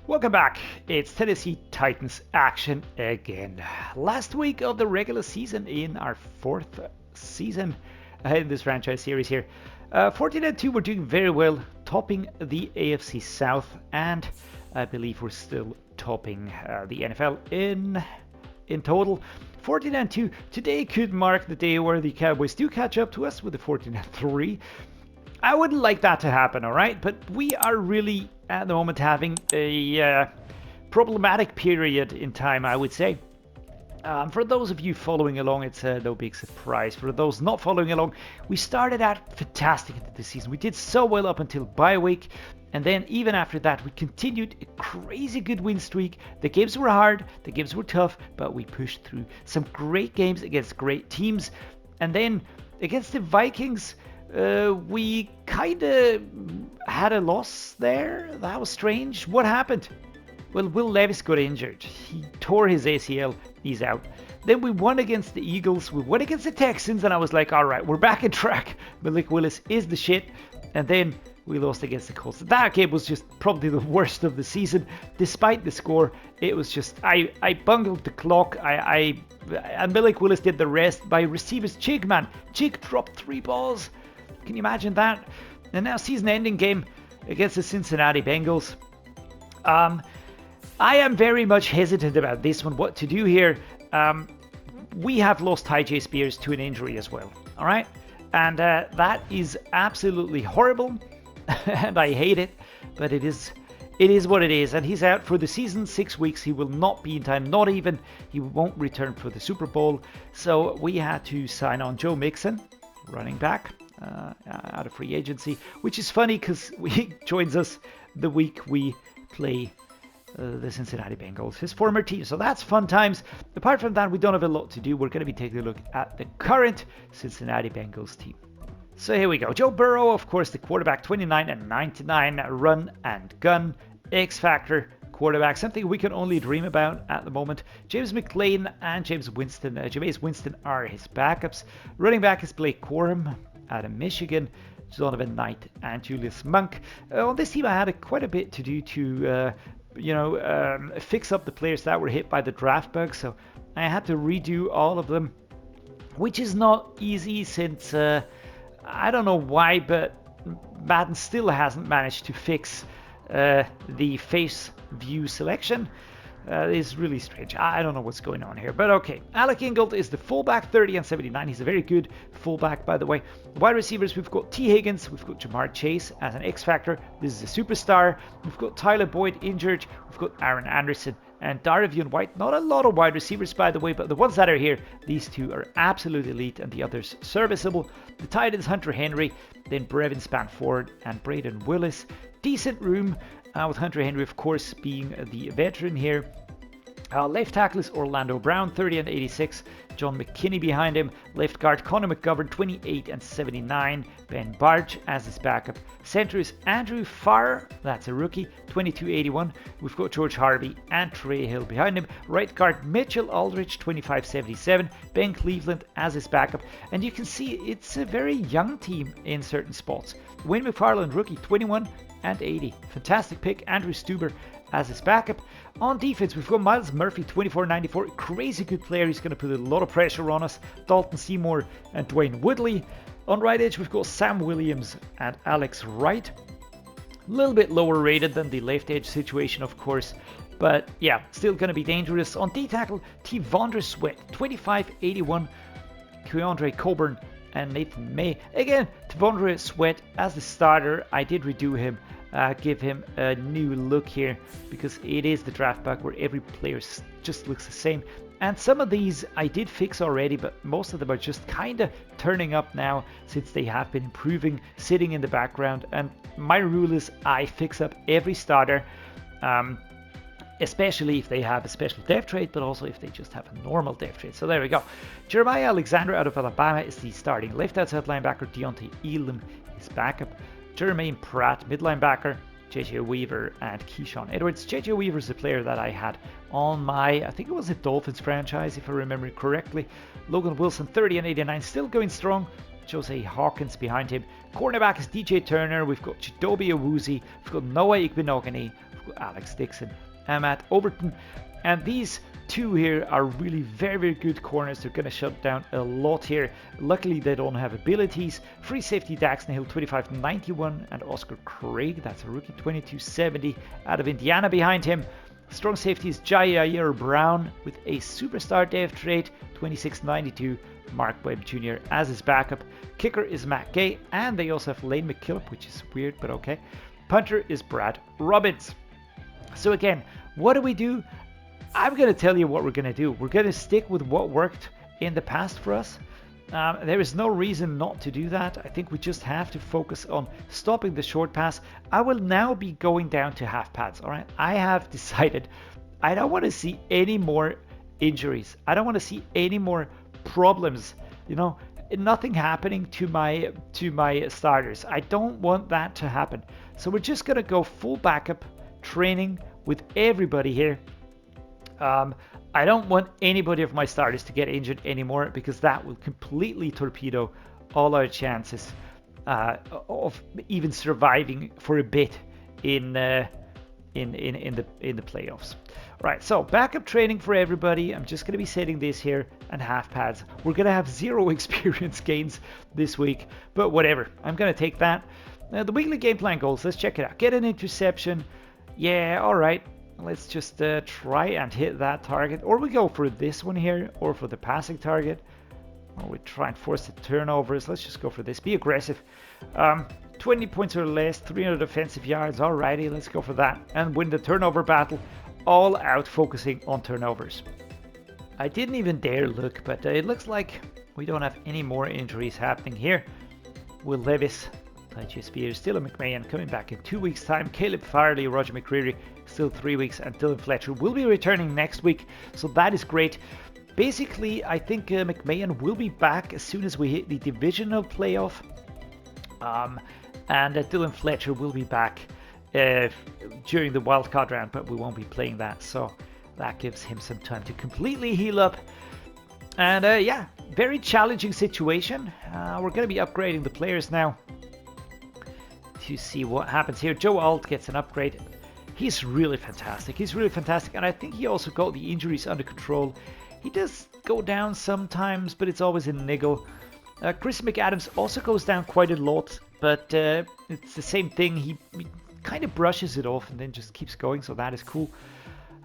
Welcome back. It's Tennessee Titans action again. Last week of the regular season in our fourth season in this franchise series here. 14-2, we're doing very well, topping the AFC South, and I believe we're still topping the NFL in total. 14-2. Today could mark the day where the Cowboys do catch up to us with the 14-3. I wouldn't like that to happen, all right? But we are really, at the moment, having a problematic period in time, I would say. For those of you following along, it's no big surprise. For those not following along, we started out fantastic into the season. We did so well up until bye week. And then even after that, we continued a crazy good win streak. The games were hard, the games were tough, but we pushed through some great games against great teams. And then against the Vikings, we kind of had a loss there. That was strange. What happened? Well, Will Levis got injured. He tore his ACL. He's out. Then we won against the Eagles. We won against the Texans, and I was like, all right, we're back on track. Malik Willis is the shit. And then we lost against the Colts. That game was just probably the worst of the season. Despite the score, it was just, I bungled the clock. And Malik Willis did the rest. My receivers, Chig, man. Chig dropped 3 balls. Can you imagine that? And now season-ending game against the Cincinnati Bengals. I am very much hesitant about this one, what to do here. We have lost Tyjae Spears to an injury as well, all right? And that is absolutely horrible, and I hate it, but it is what it is. And he's out for the season, 6 weeks. He will not be in time, not even. He won't return for the Super Bowl. So we had to sign on Joe Mixon, running back. Out of free agency, which is funny because he joins us the week we play the Cincinnati Bengals, his former team. So that's fun times. Apart from that, we don't have a lot to do. We're going to be taking a look at the current Cincinnati Bengals team. So here we go. Joe Burrow, of course, the quarterback, 29 and 99, run and gun, X Factor quarterback, something we can only dream about at the moment. James McClain and Jameis Winston are his backups. Running back is Blake Corum out of Michigan, Donovan Knight and Julius Monk. On this team, I had quite a bit to do to, fix up the players that were hit by the draft bug. So I had to redo all of them, which is not easy since I don't know why, but Madden still hasn't managed to fix the face view selection. Is really strange. I don't know what's going on here, but okay. Alec Ingold is the fullback, 30 and 79. He's a very good fullback, by the way. Wide receivers, we've got T. Higgins, we've got Jamar Chase as an X Factor. This is a superstar. We've got Tyler Boyd injured. We've got Aaron Anderson and Darivion White. Not a lot of wide receivers, by the way, but the ones that are here, these two are absolutely elite and the others serviceable. The tight ends, Hunter Henry, then Brevin Spanford and Braden Willis. Decent room. With Hunter Henry, of course, being the veteran here. Left tackle is Orlando Brown, 30 and 86. John McKinney behind him. Left guard Connor McGovern, 28 and 79. Ben Barge as his backup. Center is Andrew Farr, that's a rookie, 22-81. We've got George Harvey and Trey Hill behind him. Right guard Mitchell Aldridge, 25-77. Ben Cleveland as his backup. And you can see it's a very young team in certain spots. Wayne McFarland, rookie, 21 and 80. Fantastic pick. Andrew Stuber as his backup. On defense, we've got Miles Murphy, 24-94. Crazy good player. He's going to put a lot of pressure on us. Dalton Seymour and Dwayne Woodley. On right edge, we've got Sam Williams and Alex Wright. A little bit lower rated than the left edge situation, of course. But yeah, still going to be dangerous. On D-tackle, T'Vondre Sweat, 25-81. Keandre Coburn and Nathan May. Again, T'Vondre Sweat as the starter. I did redo him. Give him a new look here because it is the draft bug where every player just looks the same. And some of these I did fix already, but most of them are just kind of turning up now since they have been improving, sitting in the background. And my rule is I fix up every starter, especially if they have a special depth trait, but also if they just have a normal depth trait. So there we go. Jeremiah Alexander out of Alabama is the starting left outside linebacker. Deontay Elam is backup. Jermaine Pratt, mid linebacker, JJ Weaver, and Keyshawn Edwards. JJ Weaver is a player that I had on my, I think it was a Dolphins franchise, if I remember correctly. Logan Wilson, 30 and 89, still going strong. Jose Hawkins behind him. Cornerback is DJ Turner. We've got Chidobe Awuzie. We've got Noah Igbinoghene. Alex Dixon, Matt Overton. And these two here are really very, very good corners. They're going to shut down a lot here. Luckily, they don't have abilities. Free safety Daxton Hill, 25-91. And Oscar Craig, that's a rookie, 22-70 out of Indiana behind him. Strong safety is Jaelyn Brown with a superstar dev trait, 26-92. Mark Webb Jr. as his backup. Kicker is Matt Gay, and they also have Lane McKillop, which is weird, but okay. Punter is Brad Robbins. So again, what do? I'm going to tell you what we're going to do. We're going to stick with what worked in the past for us. There is no reason not to do that. I think we just have to focus on stopping the short pass. I will now be going down to half pads, all right? I have decided I don't want to see any more injuries. I don't want to see any more problems, you know, nothing happening to my starters. I don't want that to happen. So we're just going to go full backup training with everybody here. I don't want anybody of my starters to get injured anymore, because that will completely torpedo all our chances of even surviving for a bit in the playoffs. Right, so backup training for everybody. I'm just going to be setting this here and half pads. We're going to have 0 experience gains this week, but whatever. I'm going to take that. The weekly game plan goals, let's check it out. Get an interception. Yeah, all right. Let's just try and hit that target. Or we go for this one here, or for the passing target. Or we try and force the turnovers. Let's just go for this. Be aggressive. 20 points or less, 300 offensive yards. Alrighty, let's go for that. And win the turnover battle. All out focusing on turnovers. I didn't even dare look, but it looks like we don't have any more injuries happening here. Will Levis, Tyjae Spears, Dylan McMahon coming back in 2 weeks' time. Caleb Farley, Roger McCreary, still 3 weeks, and Dylan Fletcher will be returning next week. So that is great. Basically, I think McMahon will be back as soon as we hit the divisional playoff. And Dylan Fletcher will be back during the wildcard round, but we won't be playing that. So that gives him some time to completely heal up. And yeah, very challenging situation. We're going to be upgrading the players now to see what happens here. Joe Alt gets an upgrade. He's really fantastic. He's really fantastic. And I think he also got the injuries under control. He does go down sometimes, but it's always a niggle. Chris McAdams also goes down quite a lot, but it's the same thing. He kind of brushes it off and then just keeps going, so that is cool.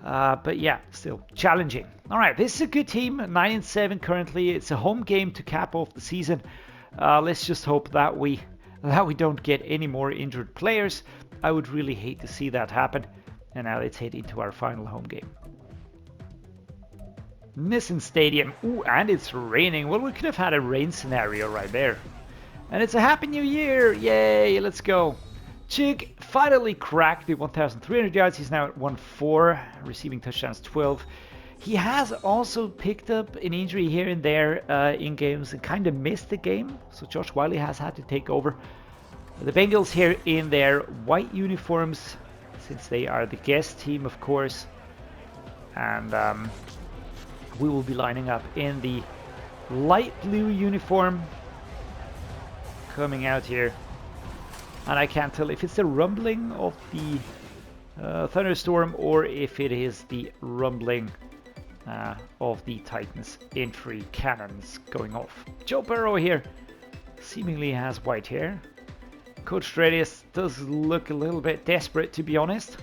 But yeah, still challenging. All right, this is a good team, 9-7 currently. It's a home game to cap off the season. Let's just hope that we don't get any more injured players. I would really hate to see that happen. And now let's head into our final home game. Nissan Stadium. Ooh, and it's raining. Well, we could have had a rain scenario right there. And it's a Happy New Year. Yay, let's go. Chig finally cracked the 1,300 yards. He's now at 1-4, receiving touchdowns 12. He has also picked up an injury here and there in games and kind of missed the game. So Josh Whyle has had to take over. The Bengals here in their white uniforms, since they are the guest team, of course. And we will be lining up in the light blue uniform coming out here. And I can't tell if it's the rumbling of the thunderstorm or if it is the rumbling of the Titans entry cannons going off. Joe Burrow here seemingly has white hair. Coach Dreddeus does look a little bit desperate, to be honest.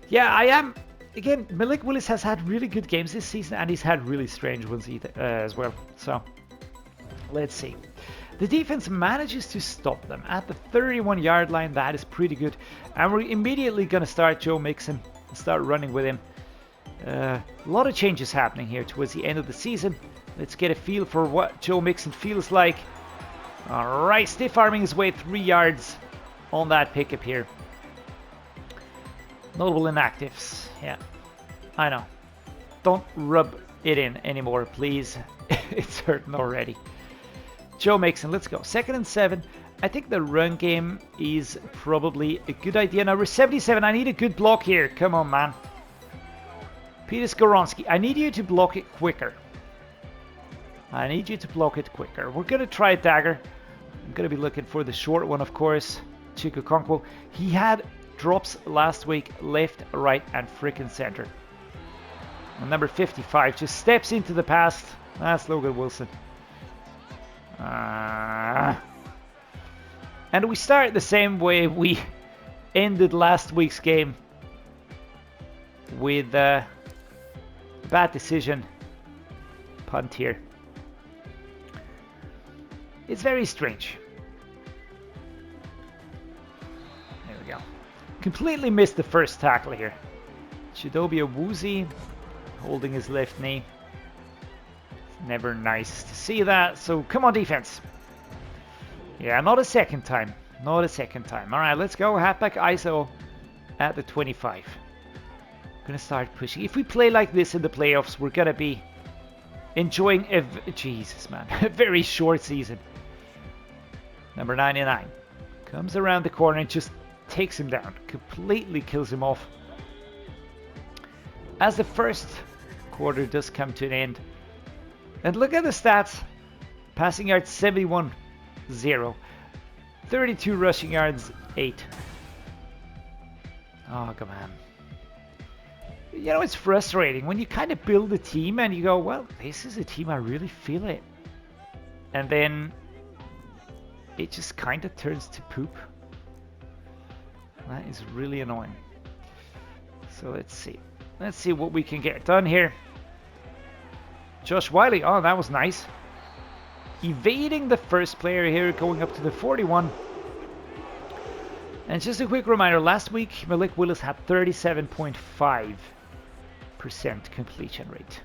Yeah, I am. Again, Malik Willis has had really good games this season, and he's had really strange ones as well. So, let's see. The defense manages to stop them at the 31-yard line. That is pretty good. And we're immediately going to start Joe Mixon and start running with him. A lot of changes happening here towards the end of the season. Let's get a feel for what Joe Mixon feels like. All right, stiff arming his way 3 yards on that pickup here. Notable inactives. Yeah, I know. Don't rub it in anymore, please. It's hurting already. Joe Mixon, let's go. 2nd and 7. I think the run game is probably a good idea. Now we're 77. I need a good block here. Come on, man. Peter Skoronski, I need you to block it quicker. I need you to block it quicker. We're going to try a dagger. I'm going to be looking for the short one, of course. Chig Okonkwo. He had drops last week, left, right, and freaking center. And number 55 just steps into the past. That's Logan Wilson. And we start the same way we ended last week's game, with bad decision, punt here. It's very strange. There we go. Completely missed the first tackle here. Chidobe Awuzie holding his left knee. It's never nice to see that, so come on defense. Yeah, not a second time. Not a second time. Alright, let's go. Halfback ISO at the 25. Gonna start pushing. If we play like this in the playoffs, we're gonna be enjoying Jesus, man. A very short season. Number 99 comes around the corner and just takes him down. Completely kills him off. As the first quarter does come to an end. And look at the stats. Passing yards 71, 0. 32 rushing yards, 8. Oh, come on. You know, it's frustrating when you kind of build a team and you go, well, this is a team I really feel it. And then it just kind of turns to poop. That is really annoying. So let's see. Let's see what we can get done here. Josh Whyle. Oh, that was nice. Evading the first player here, going up to the 41. And just a quick reminder, last week Malik Willis had 37.5% completion rate.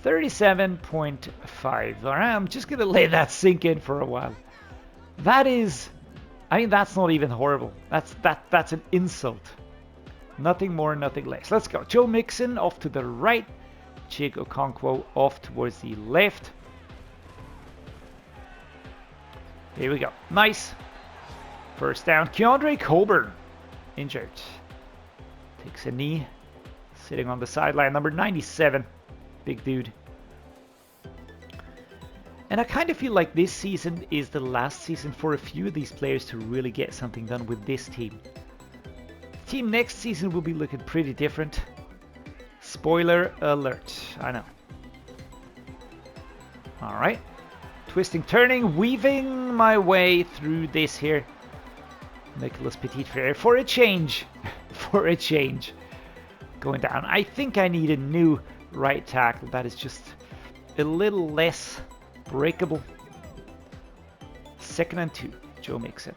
37.5. Alright, I'm just gonna let that sink in for a while. That is, I mean, that's not even horrible. That's an insult. Nothing more, nothing less. Let's go. Joe Mixon off to the right. Chig Okonkwo off towards the left. Here we go. Nice. First down. Keandre Coburn injured. Takes a knee. Sitting on the sideline. Number 97. Big dude. And I kind of feel like this season is the last season for a few of these players to really get something done with this team. The team next season will be looking pretty different. Spoiler alert. I know. Alright. Twisting, turning, weaving my way through this here. Nicholas Petit-Frere for a change. For a change. Going down. I think I need a new right tackle that is just a little less breakable. 2nd and 2. Joe Mixon.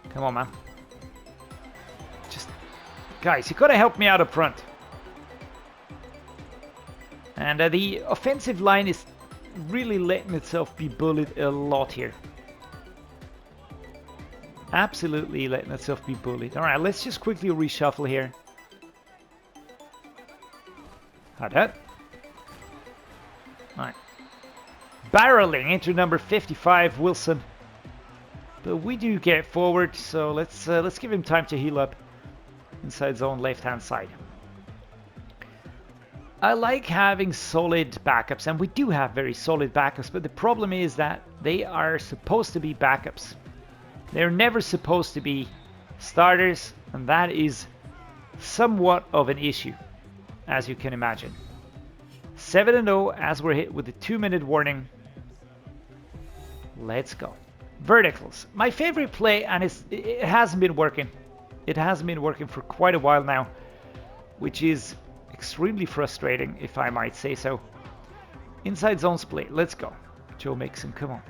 Come on, man. Just, guys, you gotta help me out up front. And the offensive line is really letting itself be bullied a lot here. Absolutely letting itself be bullied. Alright, let's just quickly reshuffle here. How'd that? Alright. Barreling into number 55, Wilson. But we do get forward, so let's give him time to heal up. Inside zone, left-hand side. I like having solid backups, and we do have very solid backups, but the problem is that they are supposed to be backups. They're never supposed to be starters, and that is somewhat of an issue, as you can imagine. 7-0 as we're hit with the 2-minute warning. Let's go. Verticals. My favorite play, and it hasn't been working. It hasn't been working for quite a while now, which is extremely frustrating, if I might say so. Inside zone split. Let's go. Joe Mixon, come on.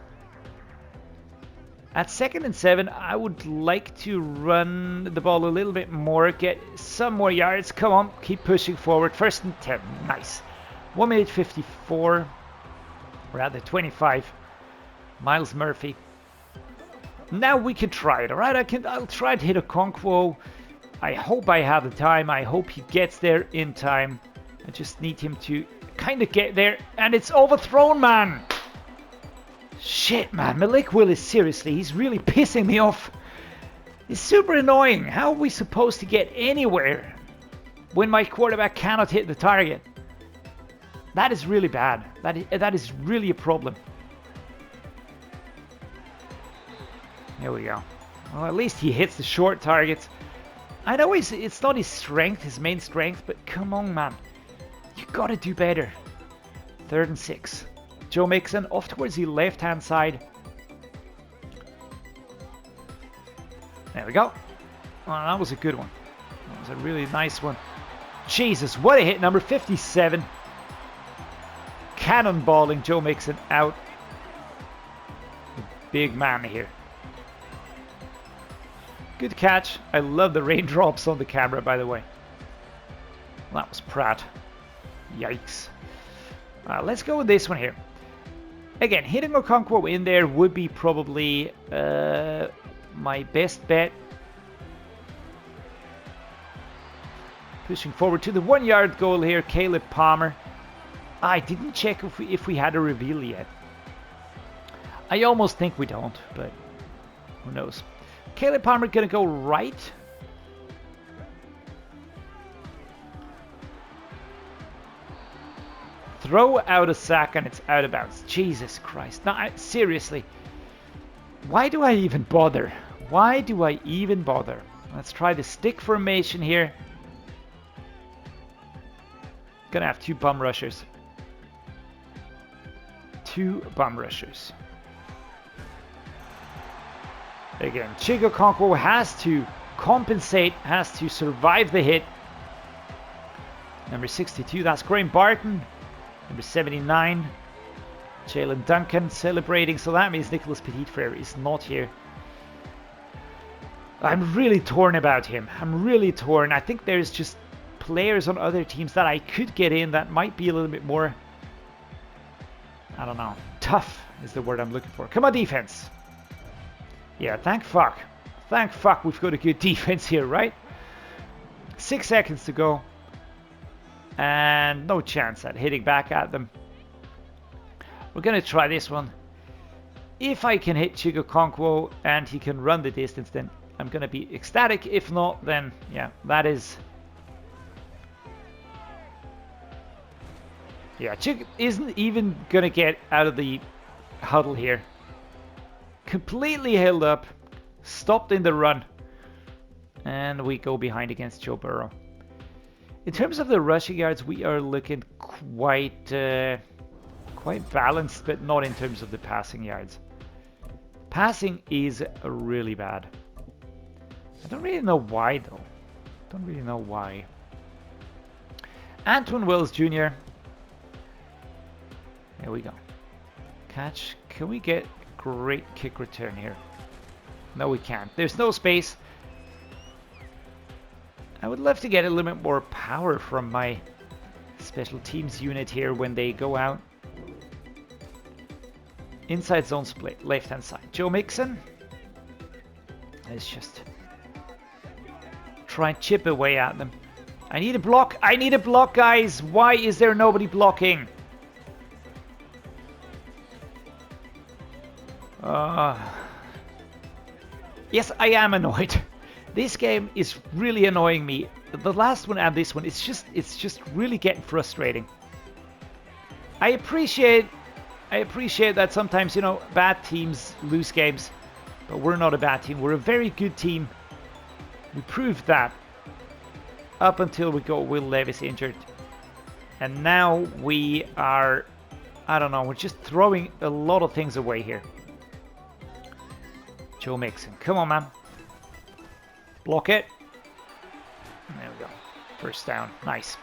At 2nd and 7, I would like to run the ball a little bit more, get some more yards. Come on, keep pushing forward. 1st and 10. Nice. 1 minute 54. We're at the 25. Miles Murphy. Now we can try it, alright? I'll try to hit a Okonkwo. I hope I have the time. I hope he gets there in time. I just need him to kind of get there. And it's overthrown, man. Shit, man. Malik Willis, seriously, he's really pissing me off. It's super annoying. How are we supposed to get anywhere when my quarterback cannot hit the target? That is really bad. That is really a problem. Here we go. Well, at least he hits the short targets. I know it's not his strength, his main strength, but come on, man. You gotta do better. 3rd and 6. Joe MIXON off towards the left-hand side. There we go. Oh, that was a good one. That was a really nice one. Jesus, what a hit. Number 57. Cannonballing Joe MIXON out. The big man here. Good catch. I love the raindrops on the camera, by the way. That was Pratt. Yikes. Let's go with this one here. Again, hitting Okonkwo in there would be probably my best bet. Pushing forward to the 1-yard goal here, Caleb Palmer. I didn't check if we had a reveal yet. I almost think we don't, but who knows. Caleb Palmer gonna go right. Throw out a sack and it's out of bounds. Jesus Christ. No, seriously. Why do I even bother? Why do I even bother? Let's try the stick formation here. Gonna have 2 bum rushers. 2 bum rushers. Again, Chig Okonkwo has to compensate, has to survive the hit. Number 62, that's Graham Barton. Number 79, Jaelyn Duncan celebrating. So that means Nicholas Petit-Frere is not here. I'm really torn about him. I'm really torn. I think there's just players on other teams that I could get in that might be a little bit more, I don't know, tough is the word I'm looking for. Come on, defense. Yeah, thank fuck. Thank fuck we've got a good defense here, right? 6 seconds to go. And no chance at hitting back at them. We're going to try this one. If I can hit Chig Okonkwo and he can run the distance, then I'm going to be ecstatic. If not, then yeah, that is... Yeah, Chig isn't even going to get out of the huddle here. Completely held up. Stopped in the run. And we go behind against Joe Burrow. In terms of the rushing yards, we are looking quite balanced, but not in terms of the passing yards. Passing is really bad. I don't really know why, though. Don't really know why. Antwane Willis Jr. There we go. Catch. Can we get a great kick return here? No, we can't. There's no space. I would love to get a little bit more power from my special teams unit here when they go out. Inside zone split, left hand side. Joe MIXON. Let's just try and chip away at them. I need a block. I need a block, guys. Why is there nobody blocking? Yes, I am annoyed. This game is really annoying me. The last one and this one, it's just really getting frustrating. I appreciate that sometimes, you know, bad teams lose games, but we're not a bad team. We're a very good team. We proved that up until we got Will Levis injured. And now we are, I don't know, we're just throwing a lot of things away here. Joe MIXON, come on, man. Block it. There we go. First down. Nice.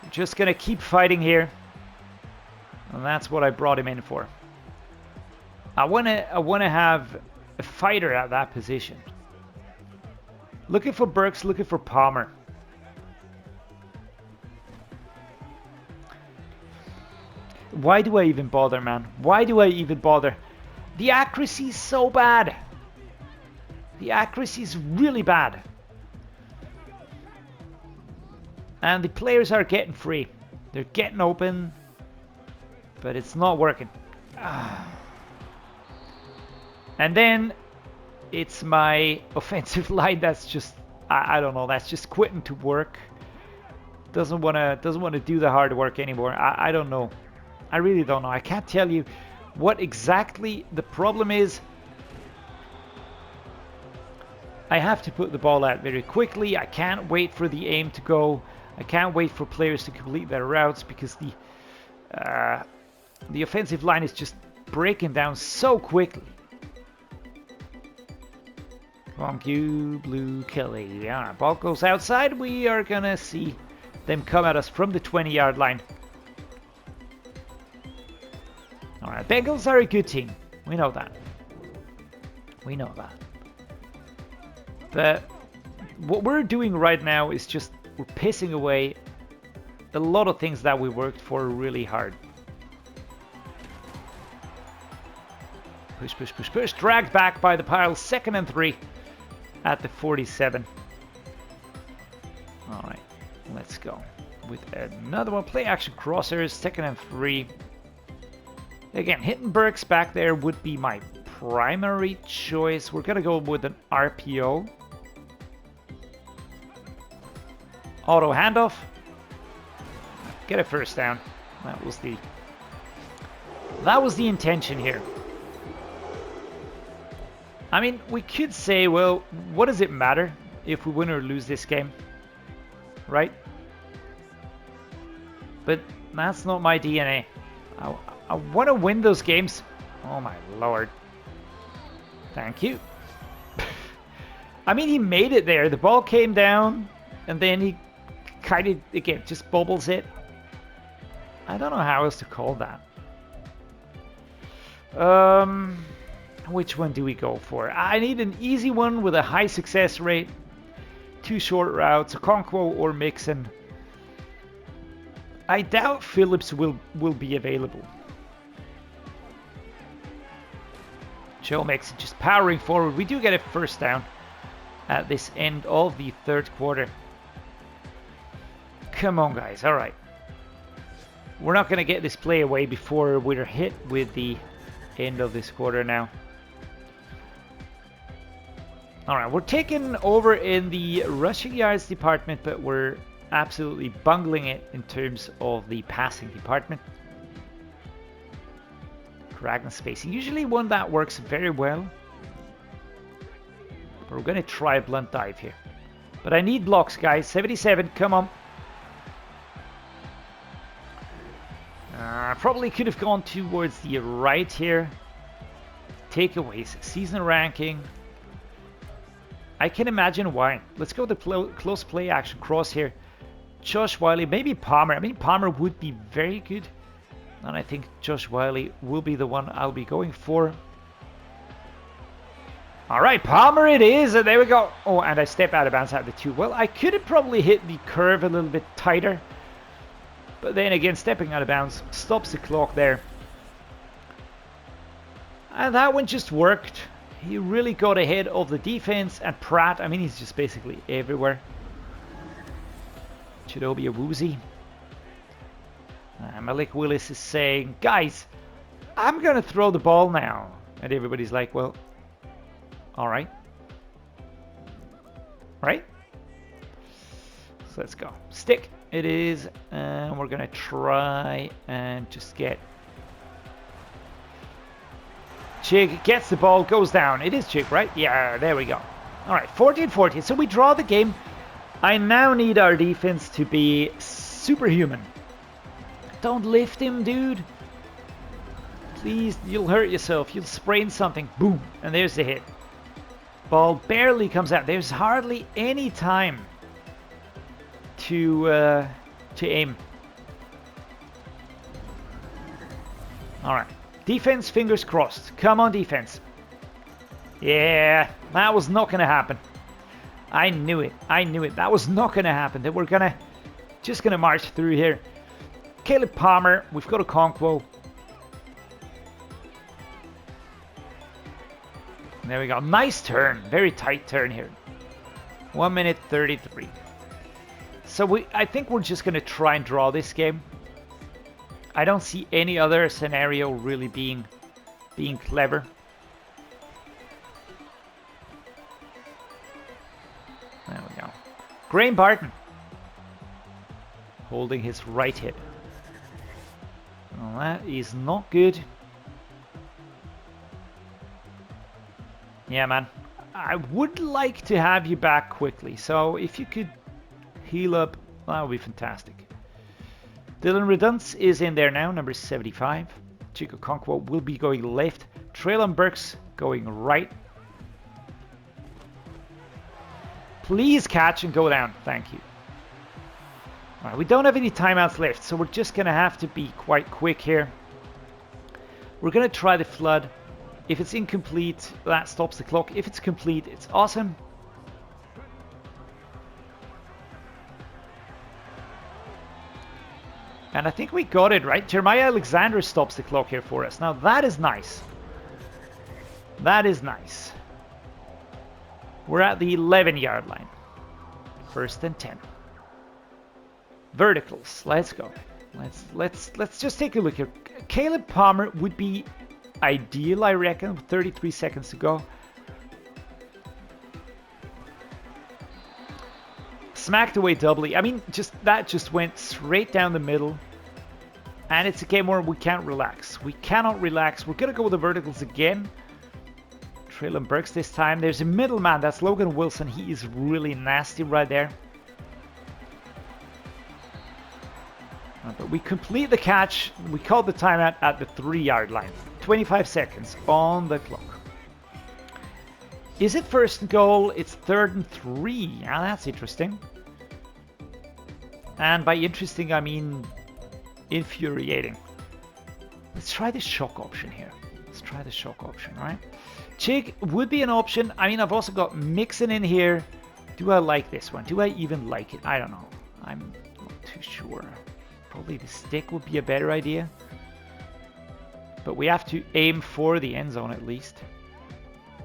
We're just going to keep fighting here. And that's what I brought him in for. I want to have a fighter at that position. Looking for Burks, looking for Palmer. Why do I even bother, man? Why do I even bother? The accuracy is so bad. The accuracy is really bad. And the players are getting free. They're getting open. But it's not working. And then it's my offensive line that's just, I don't know, that's just quitting to work. Doesn't want to do the hard work anymore. I don't know. I really don't know. I can't tell you what exactly the problem is. I have to put the ball out very quickly. I can't wait for the aim to go. I can't wait for players to complete their routes because the offensive line is just breaking down so quickly. Come on, Q, Blue, Kelly. Yeah, ball goes outside. We are going to see them come at us from the 20-yard line. All right, Bengals are a good team. We know that. We know that. But what we're doing right now is just we're pissing away a lot of things that we worked for really hard. Push, push, push, push. Dragged back by the pile. 2nd and 3 at the 47. All right, let's go with another one. Play action crossers. 2nd and 3. Again, hitting Burks back there would be my primary choice. We're going to go with an RPO. Auto handoff. Get a first down. That was the intention here. I mean, we could say, well, what does it matter if we win or lose this game? Right? But that's not my DNA. I want to win those games. Oh my lord. Thank you. I mean, he made it there. The ball came down, and then he kind of, again, just bobbles it. I don't know how else to call that. Which one do we go for? I need an easy one with a high success rate. 2 short routes, Okonkwo or MIXON. I doubt Phillips will be available. Joe MIXON just powering forward. We do get a first down at this end of the 3rd quarter. Come on, guys. All right. We're not going to get this play away before we're hit with the end of this quarter now. All right, we're taking over in the rushing yards department, but we're absolutely bungling it in terms of the passing department. Dragon spacing, usually one that works very well. But we're going to try a blunt dive here. But I need blocks, guys. 77, come on. Probably could have gone towards the right here. Takeaways, season ranking. I can imagine why. Let's go to close play action cross here. Josh Whyle, maybe Palmer. I mean, Palmer would be very good. And I think Josh Whyle will be the one I'll be going for. All right, Palmer it is. And there we go. Oh, and I step out of bounds at the 2. Well, I could have probably hit the curve a little bit tighter. But then again, stepping out of bounds stops the clock there. And that one just worked. He really got ahead of the defense. And Pratt, I mean, he's just basically everywhere. Chidobe Awuzie. Malik Willis is saying, guys, I'm going to throw the ball now. And everybody's like, well, all right. Right? So let's go. Stick it is. And we're going to try and just get... Chig gets the ball, goes down. It is Chig, right? Yeah, there we go. All right, 14-14. So we draw the game. I now need our defense to be superhuman. Don't lift him, dude. Please, you'll hurt yourself. You'll sprain something. Boom. And there's the hit. Ball barely comes out. There's hardly any time to aim. All right. Defense, fingers crossed. Come on, defense. Yeah, that was not going to happen. I knew it. I knew it. That was not going to happen. That we're just going to march through here. Caleb Palmer. We've got Okonkwo. There we go. Nice turn. Very tight turn here. 1 minute 33. So I think we're just going to try and draw this game. I don't see any other scenario really being clever. There we go. Graham Barton holding his right hip. Well, that is not good. Yeah, man. I would like to have you back quickly. So if you could heal up, that would be fantastic. Dylan Redunce is in there now, number 75. Chig Okonkwo will be going left. Treylon Burks going right. Please catch and go down. Thank you. All right, we don't have any timeouts left, so we're just going to have to be quite quick here. We're going to try the flood. If it's incomplete, that stops the clock. If it's complete, it's awesome. And I think we got it, right? Jeremiah Alexander stops the clock here for us. Now, that is nice. That is nice. We're at the 11-yard line. 1st and 10. Verticals. Let's go. Let's just take a look here. Caleb Palmer would be ideal, I reckon. 33 seconds to go. Smacked away doubly. I mean, that just went straight down the middle. And it's a game where we can't relax. We cannot relax. We're going to go with the verticals again. Treylon Burks this time. There's a middleman. That's Logan Wilson. He is really nasty right there. But we complete the catch. We call the timeout at the 3-yard line. 25 seconds on the clock. Is it 1st and goal? It's 3rd and 3. Now that's interesting. And by interesting, I mean infuriating. Let's try the shock option here. Let's try the shock option, right? Chig would be an option. I mean, I've also got MIXON in here. Do I like this one? Do I even like it? I don't know. I'm not too sure. Probably the stick would be a better idea. But we have to aim for the end zone at least.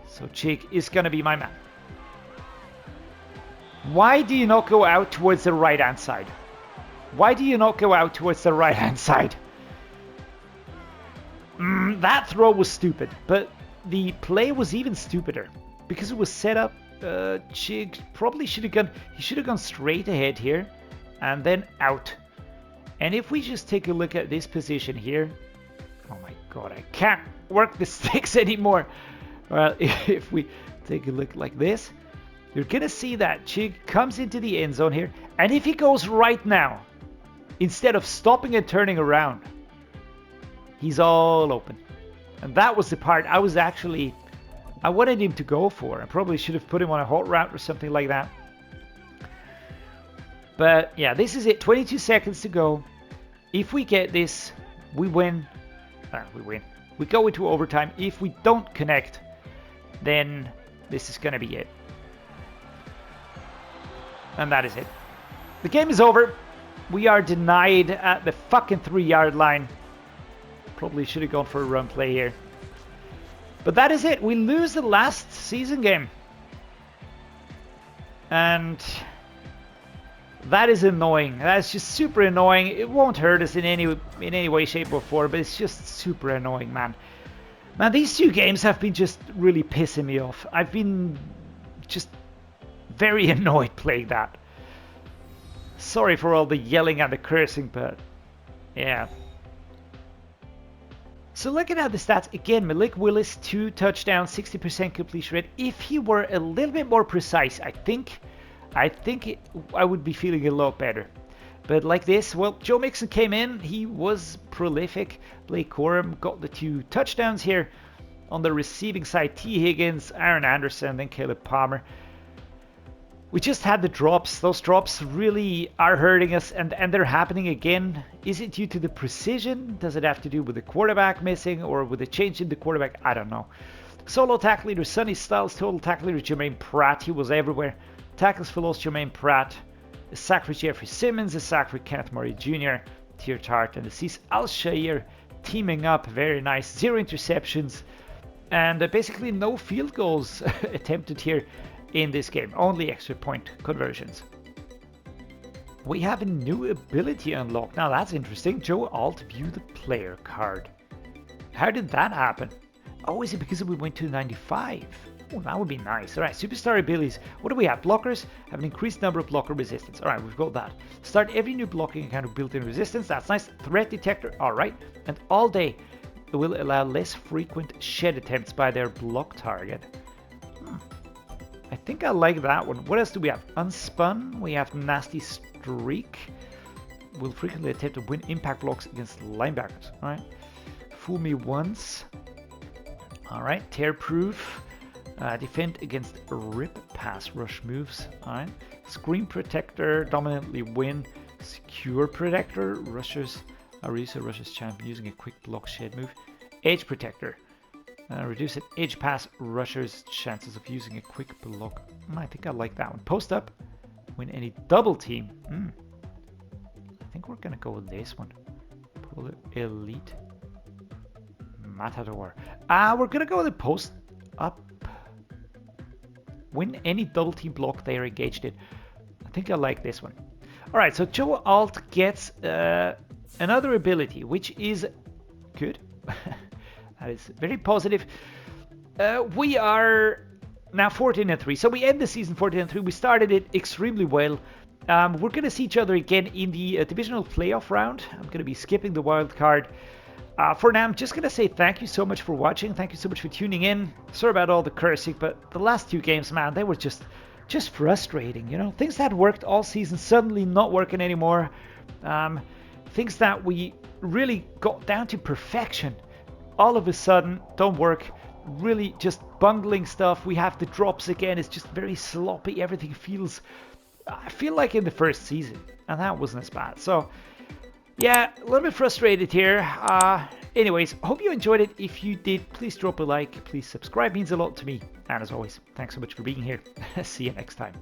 So Chig is going to be my man. Why do you not go out towards the right-hand side? Why do you not go out towards the right-hand side? That throw was stupid, but the play was even stupider because it was set up. Chig probably should have gone. He should have gone straight ahead here, and then out. And if we just take a look at this position here, oh my god, I can't work the sticks anymore. Well, if we take a look like this, you're gonna see that Chig comes into the end zone here, and if he goes right now, instead of stopping and turning around, he's all open. And that was the part I wanted him to go for. I probably should have put him on a hot route or something like that. But yeah, this is it. 22 seconds to go. If we get this, we win. We win. We go into overtime. If we don't connect, then this is going to be it. And that is it. The game is over. We are denied at the fucking 3-yard line. Probably should have gone for a run play here. But that is it. We lose the last season game. And that is annoying. That's just super annoying. It won't hurt us in any way, shape, or form, but it's just super annoying, man. Man, these 2 games have been just really pissing me off. I've been just very annoyed playing that. Sorry for all the yelling and the cursing, but yeah. So looking at the stats, again, Malik Willis, 2 touchdowns, 60% completion rate. If he were a little bit more precise, I think I would be feeling a lot better. But like this, well, Joe Mixon came in. He was prolific. Blake Corum got the 2 touchdowns here. On the receiving side, T. Higgins, Aaron Anderson, then Caleb Palmer. We just had the drops. Those drops really are hurting us, and they're happening again. Is it due to the precision? Does it have to do with the quarterback missing or with the change in the quarterback? I don't know. Solo tackle leader, Sonny Styles. Total tackle leader, Jermaine Pratt. He was everywhere. Tackles for loss, Jermaine Pratt. A sack for Jeffrey Simmons. A sack for Kenneth Murray Jr. Tier Tart and the Cease Al-Shaair teaming up. Very nice. 0 interceptions. And basically no field goals attempted here in this game. Only extra point conversions. We have a new ability unlocked. Now that's interesting. Joe Alt, view the player card. How did that happen? Oh, is it because we went to 95? Oh, that would be nice. All right, superstar abilities. What do we have? Blockers have an increased number of blocker resistance. All right, we've got that. Start every new blocking encounter built-in resistance. That's nice. Threat detector. All right. And all day, it will allow less frequent shed attempts by their block target. think I like that one. What else do we have? Unspun. We have Nasty Streak. Will frequently attempt to win impact blocks against linebackers. All right. Fool me once. All right. Tear proof. Defend against rip pass rush moves. All right. Screen protector. Dominantly win. Secure protector. Rushers. Arisa rushes champion using a quick block shed move. Edge protector. Reduce an edge pass rusher's chances of using a quick block. I think I like that one. Post up. Win any double team. I think we're going to go with this one. Pull it elite. Matador. We're going to go with the post up. Win any double team block they are engaged in. I think I like this one. All right, so Joe Alt gets another ability, which is good. That is very positive. We are now 14-3. So we end the season 14-3. We started it extremely well. We're going to see each other again in the divisional playoff round. I'm going to be skipping the wild card. For now, I'm just going to say thank you so much for watching. Thank you so much for tuning in. Sorry about all the cursing, but the last 2 games, man, they were just frustrating. You know, things that worked all season suddenly not working anymore. Things that we really got down to perfection all of a sudden don't work. Really just bungling stuff. We have the drops again. It's just very sloppy. Everything feels, I feel like in the first season, and that wasn't as bad. So yeah, a little bit frustrated here. Anyways, hope you enjoyed it. If you did, please drop a like. Please subscribe. It means a lot to me. And as always, thanks so much for being here. See you next time.